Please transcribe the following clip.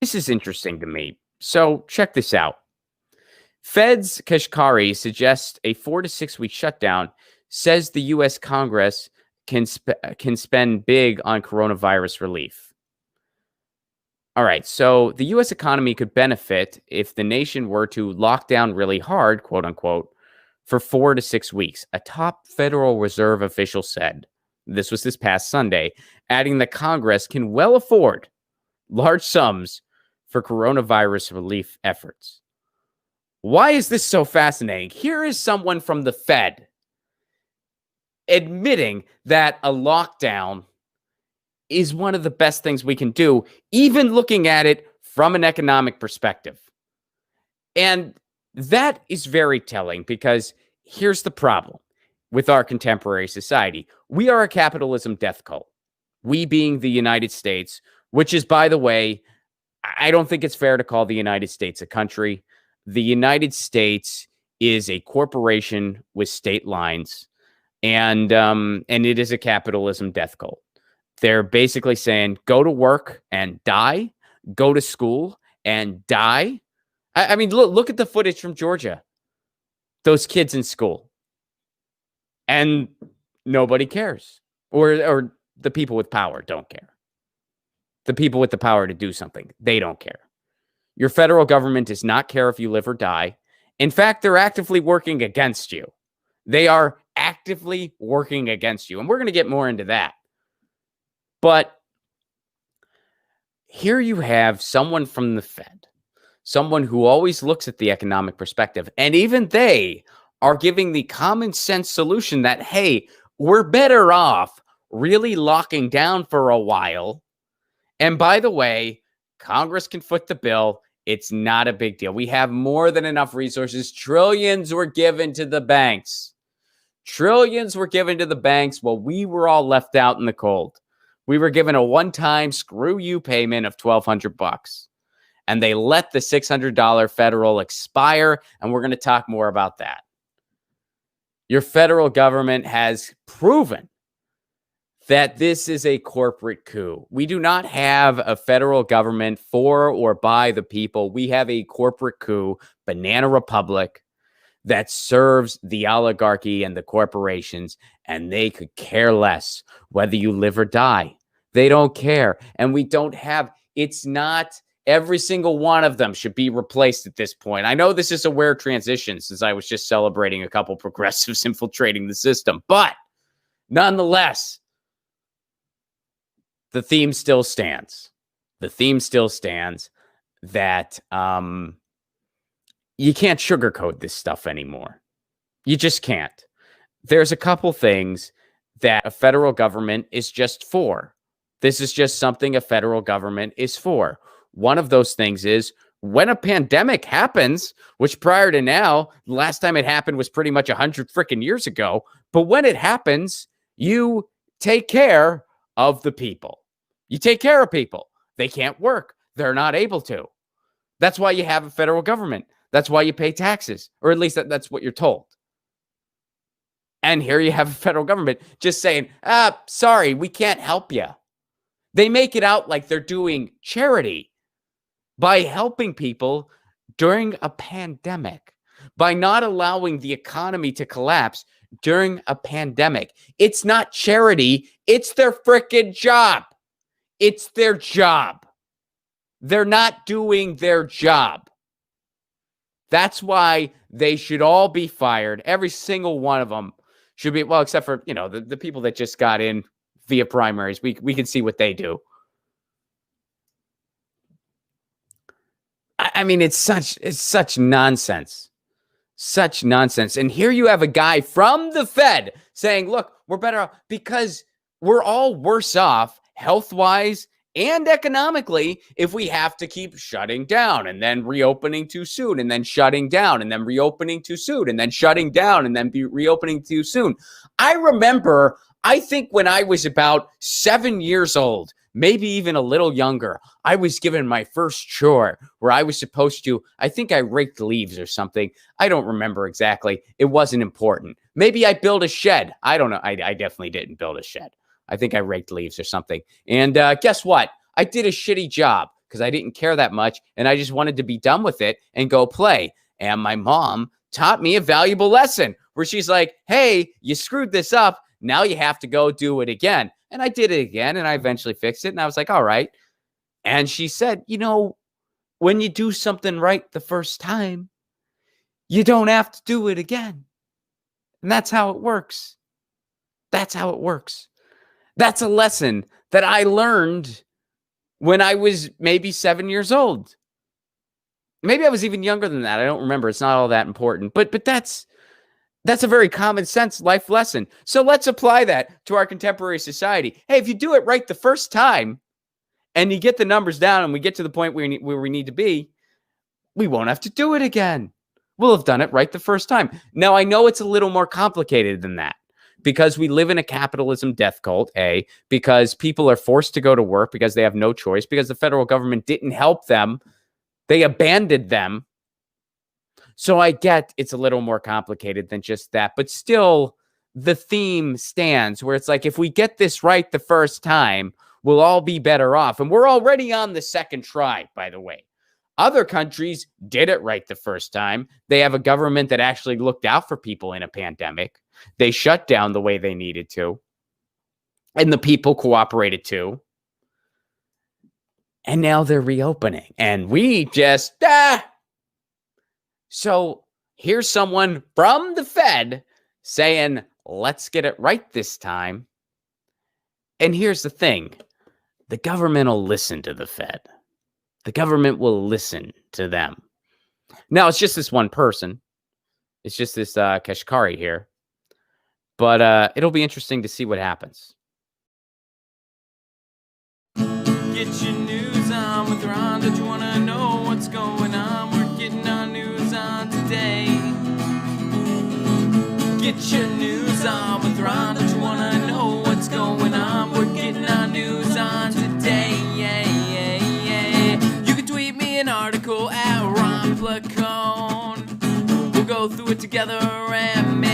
This is interesting to me. So check this out. Fed's Kashkari suggests a 4 to 6 week shutdown, says the U.S. Congress can spend big on coronavirus relief. All right, so the U.S. economy could benefit if the nation were to lock down really hard, quote unquote, for 4 to 6 weeks, a top Federal Reserve official said. This was this past Sunday, adding that Congress can well afford large sums for coronavirus relief efforts. Why is this so fascinating? Here is someone from the Fed admitting that a lockdown is one of the best things we can do, even looking at it from an economic perspective. And that is very telling because here's the problem with our contemporary society. We are a capitalism death cult. We being the United States, which is, by the way, I don't think it's fair to call the United States a country. The United States is a corporation with state lines, and it is a capitalism death cult. They're basically saying, go to work and die, go to school and die. I mean, look at the footage from Georgia. Those kids in school. And nobody cares. Or the people with power don't care. The people with the power to do something, they don't care. Your federal government does not care if you live or die. In fact, they're actively working against you. They are actively working against you. And we're going to get more into that. But here you have someone from the Fed, someone who always looks at the economic perspective. And even they are giving the common sense solution that, hey, we're better off really locking down for a while. And by the way, Congress can foot the bill. It's not a big deal. We have more than enough resources. Trillions were given to the banks. Trillions were given to the banks while we were all left out in the cold. We were given a one-time screw you payment of $1,200. And they let the $600 federal expire. And we're going to talk more about that. Your federal government has proven that this is a corporate coup. We do not have a federal government for or by the people. We have a corporate coup, banana republic, that serves the oligarchy and the corporations, and they could care less whether you live or die. They don't care. And we don't have, it's not every single one of them should be replaced at this point. I know this is a weird transition since I was just celebrating a couple progressives infiltrating the system, but nonetheless, the theme still stands. The theme still stands that you can't sugarcoat this stuff anymore. You just can't. There's a couple things that a federal government is just for. This is just something a federal government is for. One of those things is when a pandemic happens, which prior to now, the last time it happened was pretty much 100 freaking years ago. But when it happens, you take care of the people. You take care of people. They can't work. They're not able to. That's why you have a federal government. That's why you pay taxes, or at least that's what you're told. And here you have a federal government just saying, sorry, we can't help you. They make it out like they're doing charity by helping people during a pandemic, by not allowing the economy to collapse during a pandemic. It's not charity. It's their freaking job. It's their job. They're not doing their job. That's why they should all be fired. Every single one of them should be, well, except for, the people that just got in via primaries. We can see what they do. I mean, it's such nonsense. Such nonsense. And here you have a guy from the Fed saying, look, we're better off because we're all worse off health-wise and economically if we have to keep shutting down and then reopening too soon and then shutting down and then reopening too soon and then shutting down and then be reopening too soon. I remember, I think when I was about 7 years old, maybe even a little younger, I was given my first chore where I was supposed to, I think I raked leaves or something. I don't remember exactly. It wasn't important. Maybe I built a shed. I don't know. I definitely didn't build a shed. I think I raked leaves or something. And guess what? I did a shitty job because I didn't care that much. And I just wanted to be done with it and go play. And my mom taught me a valuable lesson where she's like, hey, you screwed this up. Now you have to go do it again. And I did it again, and I eventually fixed it. And I was like, all right. And she said, when you do something right the first time, you don't have to do it again. And that's how it works. That's how it works. That's a lesson that I learned when I was maybe 7 years old. Maybe I was even younger than that. I don't remember. It's not all that important. But that's a very common sense life lesson. So let's apply that to our contemporary society. Hey, if you do it right the first time and you get the numbers down and we get to the point where we need to be, we won't have to do it again. We'll have done it right the first time. Now, I know it's a little more complicated than that because we live in a capitalism death cult, because people are forced to go to work because they have no choice, because the federal government didn't help them. They abandoned them. So I get it's a little more complicated than just that, but still the theme stands where it's like, if we get this right the first time, we'll all be better off. And we're already on the second try, by the way. Other countries did it right the first time. They have a government that actually looked out for people in a pandemic. They shut down the way they needed to. And the people cooperated too. And now they're reopening. And we just, So here's someone from the Fed saying, let's get it right this time. And here's the thing. The government will listen to the Fed. The government will listen to them. Now, it's just this one person. It's just this Kashkari here. But it'll be interesting to see what happens. Get your news on with Ron. Don't you want to know what's going on? We're getting our news on today. Get your news on with Ron. Don't you want to know what's going on? We're getting our news on today. You can tweet me an article at Ron Placone. We'll go through it together and make